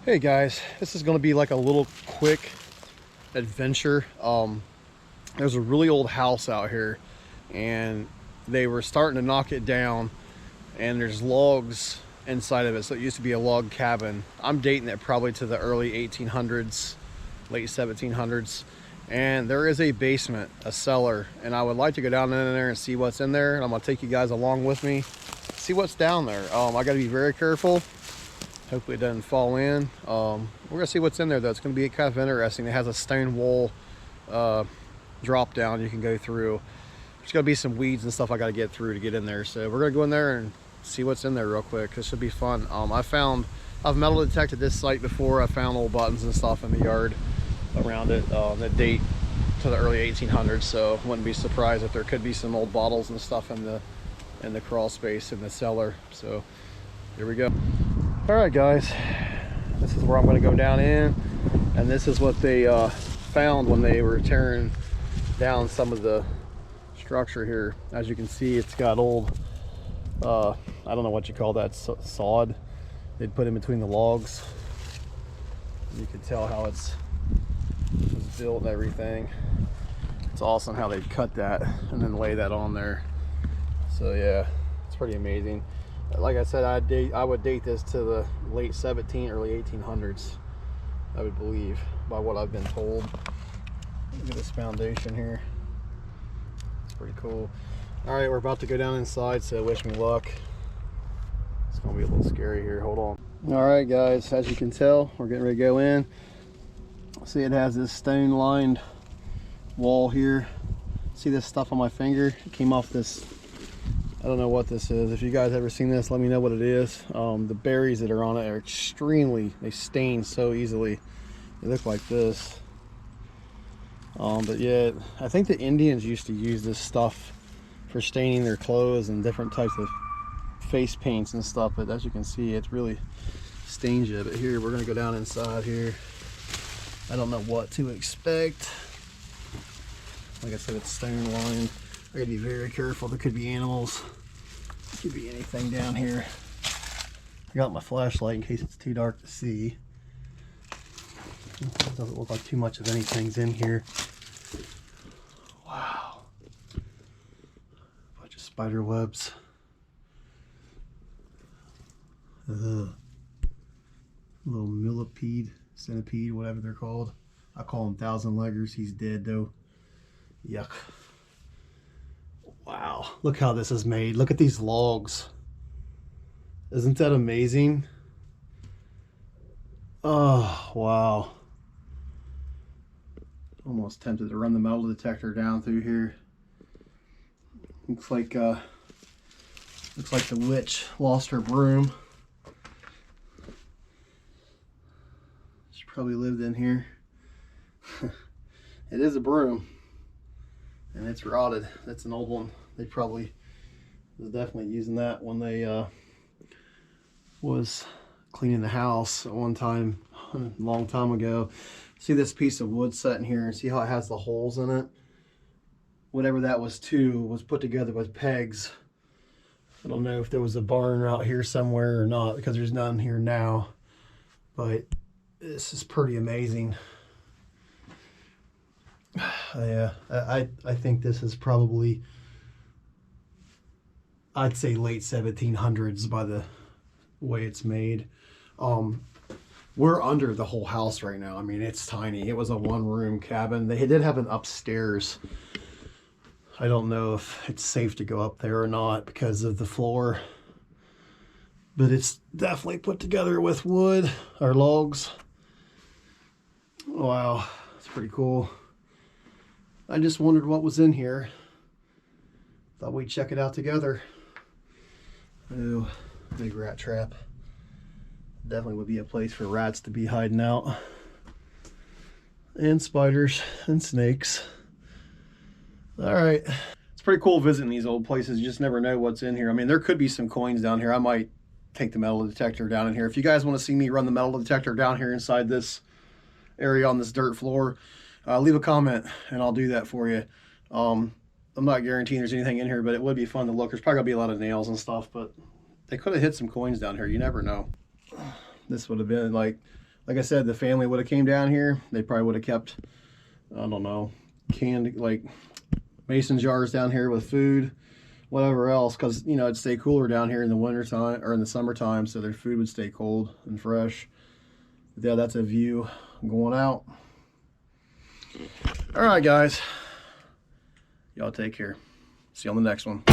Hey guys, this is going to be like a little quick adventure. There's a really old house out here and they were starting to knock it down, and there's logs inside of it. So it used to be a log cabin. I'm dating it probably to the early 1800s, late 1700s. And there is a basement, a cellar, and I would like to go down in there and see what's in there. And I'm going to take you guys along with me, see what's down there. I got to be very careful. Hopefully it doesn't fall in. We're gonna see what's in there though. It's gonna be kind of interesting. It has a stone wall drop down you can go through. There's gonna be some weeds and stuff I gotta get through to get in there. So we're gonna go in there and see what's in there real quick. This should be fun. I've metal detected this site before. I found old buttons and stuff in the yard around it that date to the early 1800s. So wouldn't be surprised if there could be some old bottles and stuff in the crawl space in the cellar. So here we go. All right guys, this is where I'm going to go down in, and this is what they found when they were tearing down some of the structure here. As you can see, it's got old I don't know what you call that, sod they'd put in between the logs. You can tell how it was built and everything. It's awesome how they cut that and then lay that on there. So yeah, it's pretty amazing. Like I said, I would date this to the late 1700s, early 1800s, I would believe, by what I've been told. Look at this foundation here. It's pretty cool. All right, we're about to go down inside, so wish me luck. It's gonna be a little scary here, hold on. All right guys, as you can tell, we're getting ready to go in. See, it has this stone lined wall here. See this stuff on my finger? It came off this, I don't know what this is. If you guys ever seen this, let me know what it is. The berries that are on it are they stain so easily. They look like this. But yeah, I think the Indians used to use this stuff for staining their clothes and different types of face paints and stuff. But as you can see, it really stains you. But here, we're gonna go down inside here. I don't know what to expect. Like I said, it's stone lined. I gotta be very careful. There could be animals. There could be anything down here. I got my flashlight in case it's too dark to see. It doesn't look like too much of anything's in here. Wow. Bunch of spider webs. Ugh. Little millipede, centipede, whatever they're called. I call them thousand-leggers. He's dead though. Yuck. Wow, look how this is made. Look at these logs. Isn't that amazing? Oh, wow. Almost tempted to run the metal detector down through here. Looks like the witch lost her broom. She probably lived in here. It is a broom. And it's rotted. That's an old one. They probably was definitely using that when they was cleaning the house at one time, a long time ago. See this piece of wood set in here, and see how it has the holes in it? Whatever that was put together with pegs. I don't know if there was a barn out here somewhere or not, because there's none here now. But this is pretty amazing. Yeah, I think this is probably, I'd say late 1700s by the way it's made. We're under the whole house right now. I mean, it's tiny. It was a one-room cabin. They did have an upstairs. I don't know if it's safe to go up there or not because of the floor, but it's definitely put together with wood or logs. Wow, it's pretty cool. I just wondered what was in here. Thought we'd check it out together. Oh, big rat trap. Definitely would be a place for rats to be hiding out. And spiders and snakes. All right. It's pretty cool visiting these old places. You just never know what's in here. I mean, there could be some coins down here. I might take the metal detector down in here. If you guys want to see me run the metal detector down here inside this area on this dirt floor, leave a comment and I'll do that for you. I'm not guaranteeing there's anything in here, but it would be fun to look. There's probably gonna be a lot of nails and stuff, but they could have hit some coins down here. You never know. This would have been like like I said, the family would have came down here, they probably would have kept, I don't know, canned like mason jars down here with food, whatever else, because you know it'd stay cooler down here in the winter time or in the summertime, so their food would stay cold and fresh. But yeah, that's a view going out. All right, guys, y'all take care. See you on the next one.